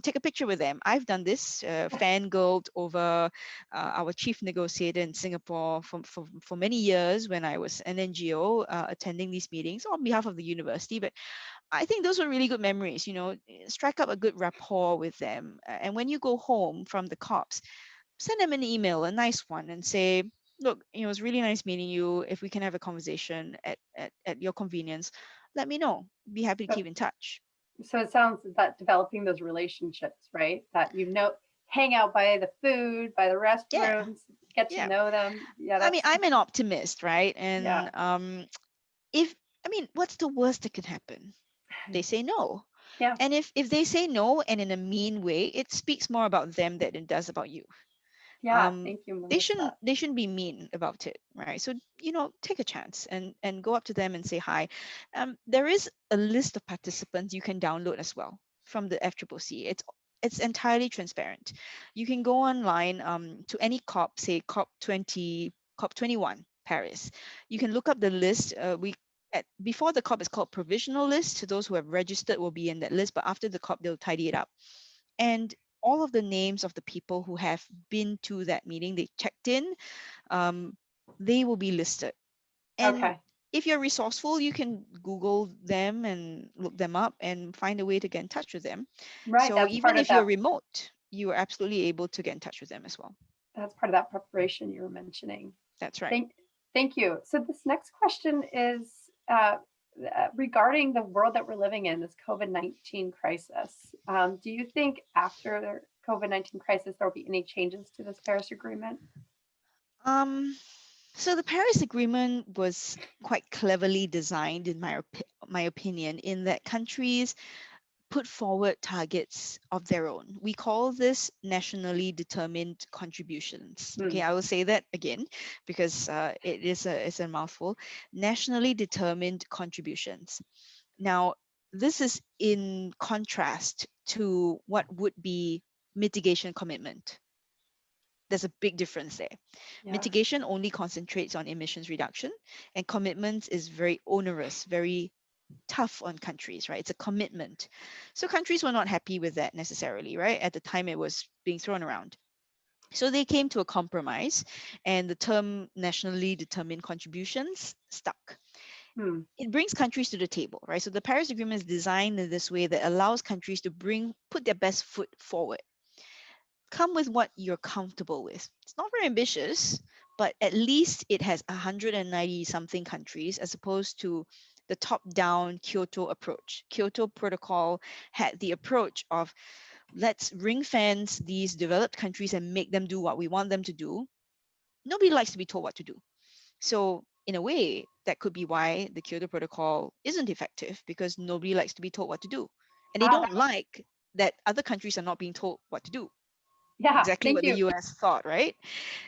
Take a picture with them. I've done this, fangirled over our chief negotiator in Singapore for many years when I was an NGO attending these meetings on behalf of the university. But I think those were really good memories, strike up a good rapport with them. And when you go home from the cops, send them an email, a nice one, and say, look, it was really nice meeting you. If we can have a conversation at your convenience, let me know. Be happy to So, keep in touch. so it sounds that developing those relationships, right? That hang out by the food, by the Yeah, restrooms, get to yeah. know them. Yeah, I mean, that's I'm an optimist, right? yeah, And if I mean, what's the worst that can happen? They say no. yeah, And if they say no and in a mean way, it speaks more about them than it does about you. yeah. Thank you, Melissa. They shouldn't be mean about it, right? So take a chance and go up to them and say hi. There is a list of participants you can download as well from the FCCC. It's entirely transparent. You can go online to any COP, say COP 21 Paris. You can look up the list. Before the COP is called provisional list. Those who have registered will be in that list, but after the COP they'll tidy it up. And all of the names of the people who have been to that meeting, they checked in. Um, they will be listed. And Okay. if you're resourceful, you can Google them and look them up and find a way to get in touch with them. Right. So That's part even of if you're that. remote, you are absolutely able to get in touch with them as well. That's part of that preparation you were mentioning. That's right. Thank you. So this next question is regarding the world that we're living in, this COVID-19 crisis. Do you think after the COVID-19 crisis, there will be any changes to this Paris Agreement? Um, so the Paris Agreement was quite cleverly designed, in my opinion, in that countries put forward targets of their own. We call this nationally determined contributions. Okay, I will say that again because it's a mouthful. Nationally determined contributions. Now, this is in contrast to what would be mitigation commitment. There's a big difference there. Yeah. Mitigation only concentrates on emissions reduction, and commitments is very onerous, very tough on countries, right? It's a commitment. So countries were not happy with that necessarily, right? At the time it was being thrown around. So they came to a compromise, and the term nationally determined contributions stuck. It brings countries to the table, right? So the Paris Agreement is designed in this way that allows countries to put their best foot forward. Come with what you're comfortable with. It's not very ambitious, but at least it has 190 something countries as opposed to the top-down Kyoto approach. Kyoto Protocol had the approach of let's ring fence these developed countries and make them do what we want them to do. Nobody likes to be told what to do. So in a way, that could be why the Kyoto Protocol isn't effective, because nobody likes to be told what to do. And they don't like that other countries are not being told what to do. Yeah, Exactly thank what the you. US thought, right?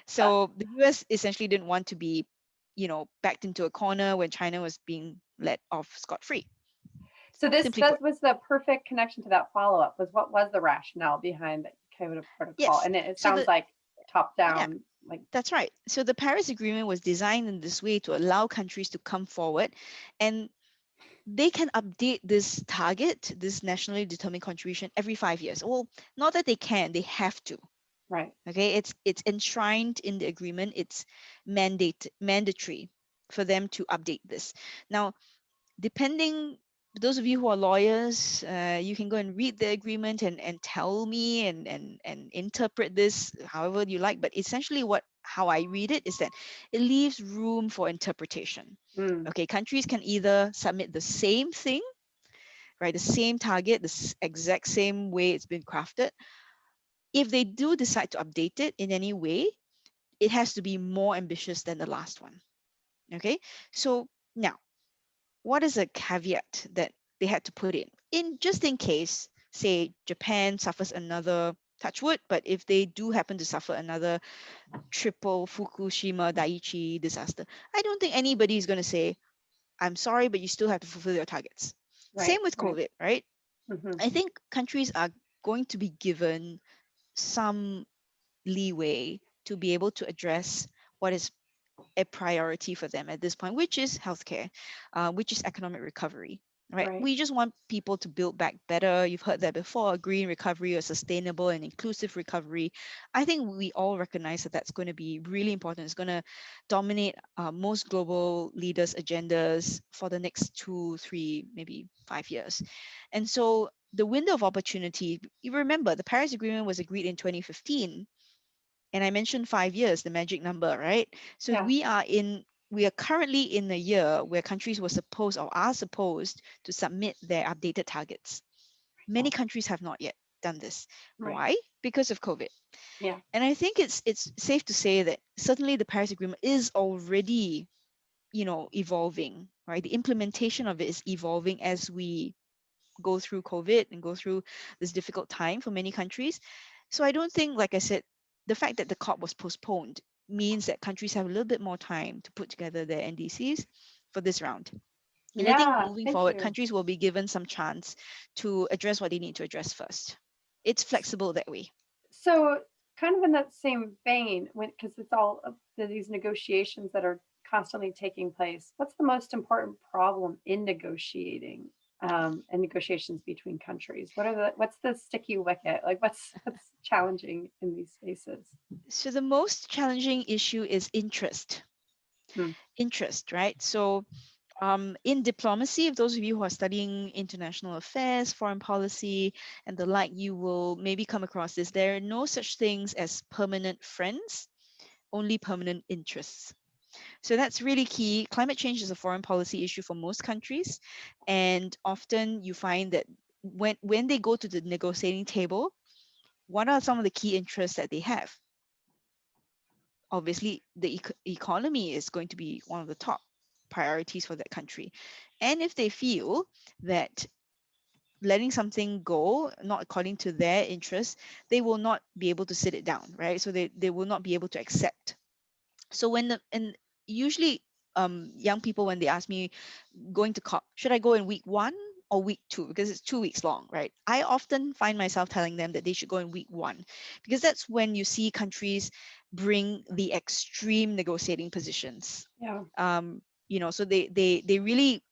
So the US essentially didn't want to be, backed into a corner when China was being let off scot-free. So this Simply put. was the perfect connection to that follow-up, was what was the rationale behind the Kyoto Protocol? Yes. And it So sounds like top yeah, down, like, that's right. So the Paris Agreement was designed in this way to allow countries to come forward, and they can update this target, this nationally determined contribution, every 5 years. Well, not that they can, they have to. right. Okay, it's enshrined in the agreement. It's mandatory for them to update this. Now, depending, those of you who are lawyers, you can go and read the agreement and tell me and interpret this however you like. But essentially, how I read it is that it leaves room for interpretation. Okay, countries can either submit the same thing, right, the same target, the exact same way it's been crafted. If they do decide to update it in any way, it has to be more ambitious than the last one. Okay, so now, what is a caveat that they had to put in just in case, say, Japan suffers another, touch wood, but if they do happen to suffer another triple Fukushima Daiichi disaster, I don't think anybody is going to say, I'm sorry, but you still have to fulfill your targets. Right. Same with Right. COVID, right? Mm-hmm. I think countries are going to be given some leeway to be able to address what is a priority for them at this point, which is healthcare, which is economic recovery. Right. Right. We just want people to build back better. You've heard that before, a green recovery, a sustainable and inclusive recovery. I think we all recognize that that's going to be really important. It's going to dominate most global leaders' agendas for the next 2, 3, maybe 5 years. And so the window of opportunity, you remember the Paris Agreement was agreed in 2015. And I mentioned 5 years, the magic number, right? So Yeah. we are currently in a year where countries were supposed or are supposed to submit their updated targets. Many countries have not yet done this. Right. Why? Because of COVID. Yeah. And I think it's safe to say that certainly the Paris Agreement is already, evolving, right? The implementation of it is evolving as we go through COVID and go through this difficult time for many countries. So I don't think, like I said, the fact that the COP was postponed means that countries have a little bit more time to put together their NDCs for this round. And I think Yeah. moving Thank forward, you. countries will be given some chance to address what they need to address first. It's flexible that way. So, kind of in that same vein, because it's all of these negotiations that are constantly taking place, what's the most important problem in negotiating and negotiations between countries? What's the sticky wicket? Like, what's challenging in these spaces? So the most challenging issue is interest. Hmm. interest, right? So in diplomacy, if those of you who are studying international affairs, foreign policy, and the like, you will maybe come across this. There are no such things as permanent friends, only permanent interests. So that's really key. Climate change is a foreign policy issue for most countries, and often you find that when they go to the negotiating table, what are some of the key interests that they have? Obviously, the economy is going to be one of the top priorities for that country. And if they feel that letting something go not according to their interests, they will not be able to sit it down, right? So they will not be able to accept. So when the and usually young people, when they ask me going to COP, should I go in week 1 or week 2, because it's 2 weeks long, right? I often find myself telling them that they should go in week 1, because that's when you see countries bring the extreme negotiating positions. Yeah. So they really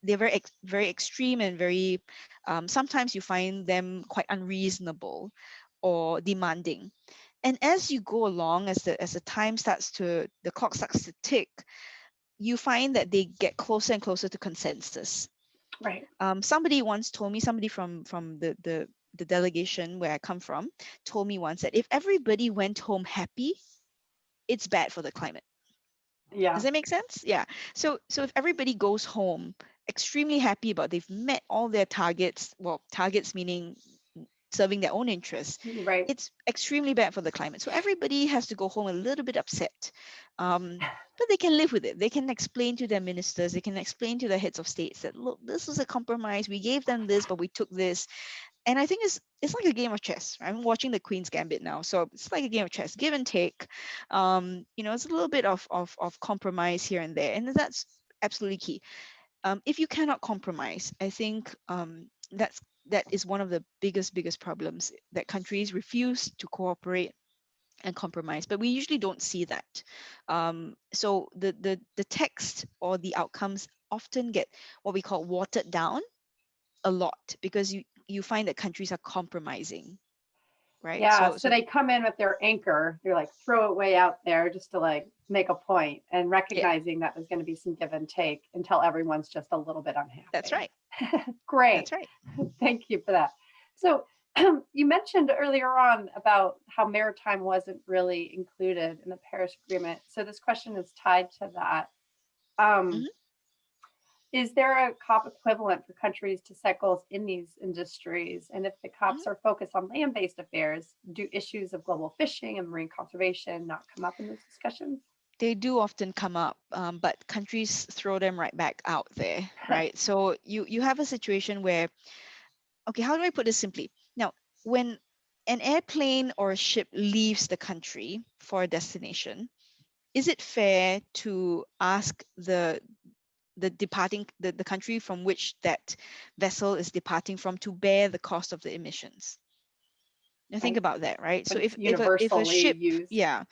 they're very extreme and very sometimes you find them quite unreasonable or demanding. And as you go along, as the time starts to the clock starts to tick, you find that they get closer and closer to consensus. Right. Somebody once told me, somebody from the delegation where I come from told me once that if everybody went home happy, it's bad for the climate. Does Yeah. that make sense? Yeah. So if everybody goes home extremely happy about they've met all their targets, well, targets meaning serving their own interests, Right. it's extremely bad for the climate. So everybody has to go home a little bit upset. But they can live with it. They can explain to their ministers, they can explain to the heads of states that, look, this was a compromise. We gave them this, but we took this. And I think it's like a game of chess. I'm watching the Queen's Gambit now, so it's like a game of chess, give and take. It's a little bit of compromise here and there, and that's absolutely key. If you cannot compromise, I think that is one of the biggest problems, that countries refuse to cooperate and compromise, but we usually don't see that. So the text or the outcomes often get what we call watered down a lot, because you find that countries are compromising, right? Yeah. So So they come in with their anchor. They're like, throw it way out there just to like make a point, and yeah, recognizing that there's going to be some give and take until everyone's just a little bit that's unhappy. right. Great. That's right. Thank you for that. So you mentioned earlier on about how maritime wasn't really included in the Paris Agreement. So this question is tied to that. Um, Mhm. is there a COP equivalent for countries to set goals in these industries? And if the COPs Mhm. are focused on land-based affairs, do issues of global fishing and marine conservation not come up in those discussions? They do often come up, but countries throw them right back out there, right? So you have a situation where, okay, how do I put this simply? Now, when an airplane or a ship leaves the country for a destination, is it fair to ask the country from which that vessel is departing from to bear the cost of the emissions? Now think Right. about that, right? So When it's if a universally ship, used. yeah,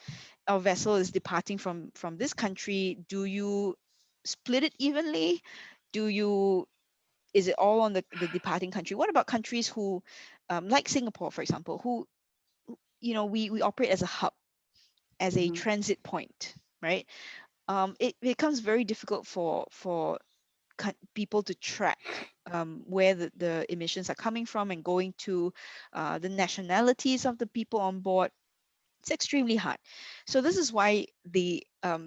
or vessel is departing from this country, do you split it evenly? Do you Is it all on the departing country? What about countries who, like Singapore, for example, who we operate as a hub, as a Mhm. transit point, right? It becomes very difficult for people to track where the emissions are coming from and going to the nationalities of the people on board. It's extremely hard. So this is why the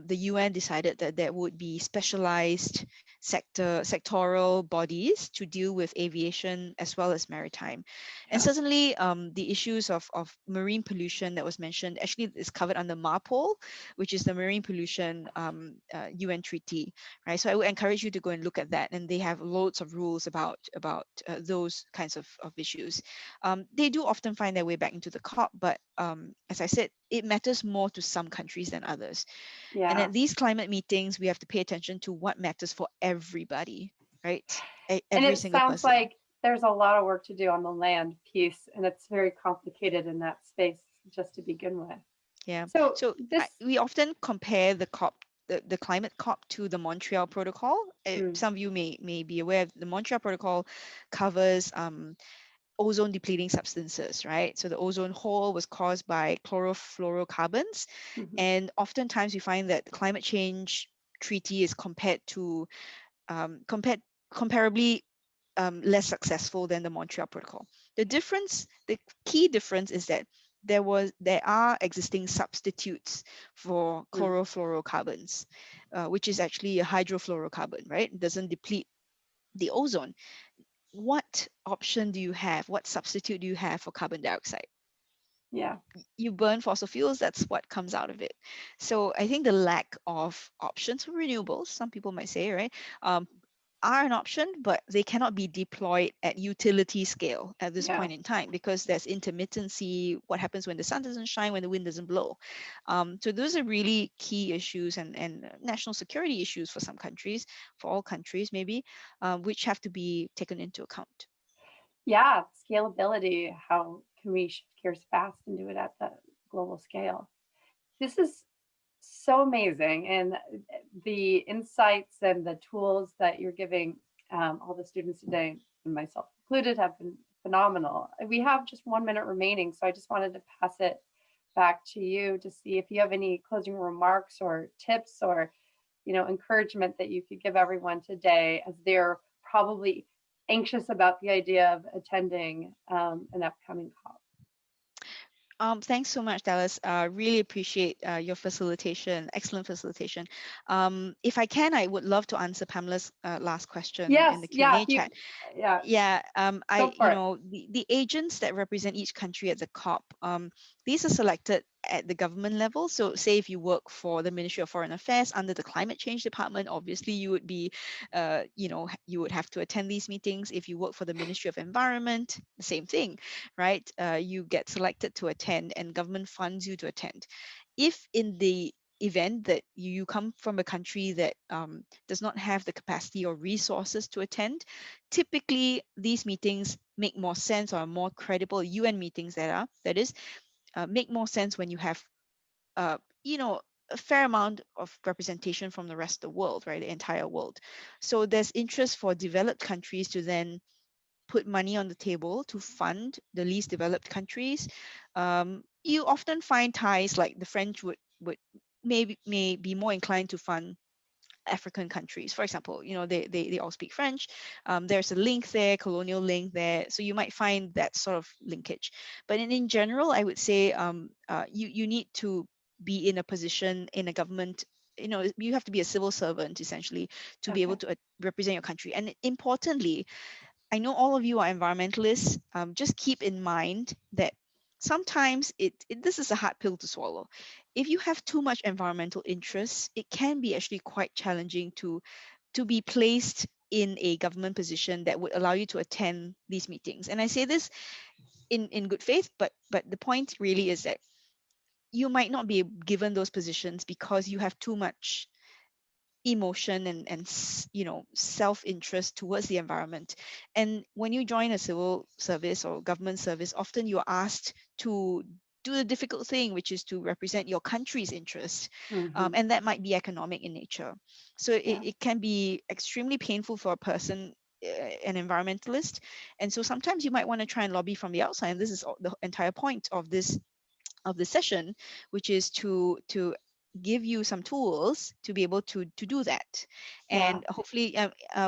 UN decided that there would be specialized sectoral bodies to deal with aviation as well as maritime. And Yeah. certainly the issues of marine pollution that was mentioned actually is covered under MARPOL, which is the Marine Pollution UN treaty, right? So I would encourage you to go and look at that. And they have loads of rules about those kinds of issues. They do often find their way back into the COP, but as I said, it matters more to some countries than others. And Yeah. at these climate meetings, we have to pay attention to what matters for everybody, right? And Every it single sounds person. like there's a lot of work to do on the land piece, and it's very complicated in that space just to begin with. Yeah. So So this, we often compare the COP, the climate COP, to the Montreal Protocol. mm, Some of you may be aware the Montreal Protocol covers ozone depleting substances, right? So the ozone hole was caused by chlorofluorocarbons. Mhm. And oftentimes we find that the climate change treaty is comparably less successful than the Montreal Protocol. The key difference is that there are existing substitutes for Mm. chlorofluorocarbons, which is actually a hydrofluorocarbon, right? It doesn't deplete the ozone. What option do you have? What substitute do you have for carbon dioxide? Yeah. You burn fossil fuels, that's what comes out of it. So I think the lack of options for renewables, some people might say, right, um, are an option, but they cannot be deployed at utility scale at this Yeah. point in time because there's intermittency. What happens when the sun doesn't shine, when the wind doesn't blow? So those are really key issues and national security issues for some countries, for all countries maybe, which have to be taken into account. Yeah. Scalability. How can we shift gears fast and do it at the global scale? This is so amazing. And the insights and the tools that you're giving all the students today, and myself included, have been phenomenal. We have just 1 minute remaining, so I just wanted to pass it back to you to see if you have any closing remarks or tips or encouragement that you could give everyone today as they're probably anxious about the idea of attending an upcoming COP. Thanks so much, Dallas. Really appreciate your facilitation, excellent facilitation. If I can, I would love to answer Pamela's last question Yes, in the yeah, Q&A chat. yeah, Yeah, go for it. the agents that represent each country at the COP, these are selected at the government level. So say if you work for the Ministry of Foreign Affairs under the Climate Change Department, obviously you would be, you would have to attend these meetings. If you work for the Ministry of Environment, the same thing, right? You get selected to attend and government funds you to attend. If in the event that you come from a country that does not have the capacity or resources to attend, typically these meetings make more sense or are more credible. UN meetings that is make more sense when you have uh, you know a fair amount of representation from the rest of the world, right? The entire world. So there's interest for developed countries to then put money on the table to fund the least developed countries. You often find ties like the French would may be more inclined to fund African countries. For example, they all speak French. There's a link there, colonial link there. So you might find that sort of linkage. But in general, I would say you need to be in a position in a government. You have to be a civil servant essentially to be able Okay. to represent your country. And importantly, I know all of you are environmentalists. Just keep in mind that sometimes this is a hard pill to swallow. If you have too much environmental interest, it can be actually quite challenging to be placed in a government position that would allow you to attend these meetings. And I say this in good faith, but the point really is that you might not be given those positions because you have too much emotion and self-interest towards the environment. And when you join a civil service or government service, often you're asked to do the difficult thing, which is to represent your country's interests, Hmm. and that might be economic in nature. So Yeah. it can be extremely painful for a person, an environmentalist. And so sometimes you might want to try and lobby from the outside, and this is the entire point of the session, which is to give you some tools to be able to do that. Yeah. And hopefully,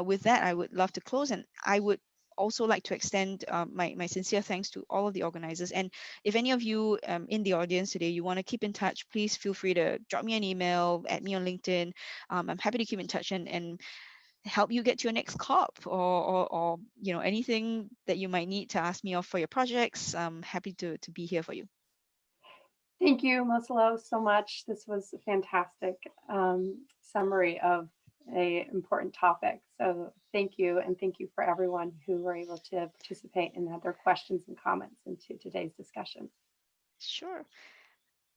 with that, I would love to close, and I would also like to extend my sincere thanks to all of the organizers. And if any of you in the audience today, you want to keep in touch, please feel free to drop me an email, add me on LinkedIn. I'm happy to keep in touch and help you get to your next COP or anything that you might need to ask me of for your projects. I'm happy to be here for you. Thank you, Moselo, so much. This was a fantastic summary of a important topic. So thank you, and thank you for everyone who were able to participate and had their questions and comments into today's discussion. Sure.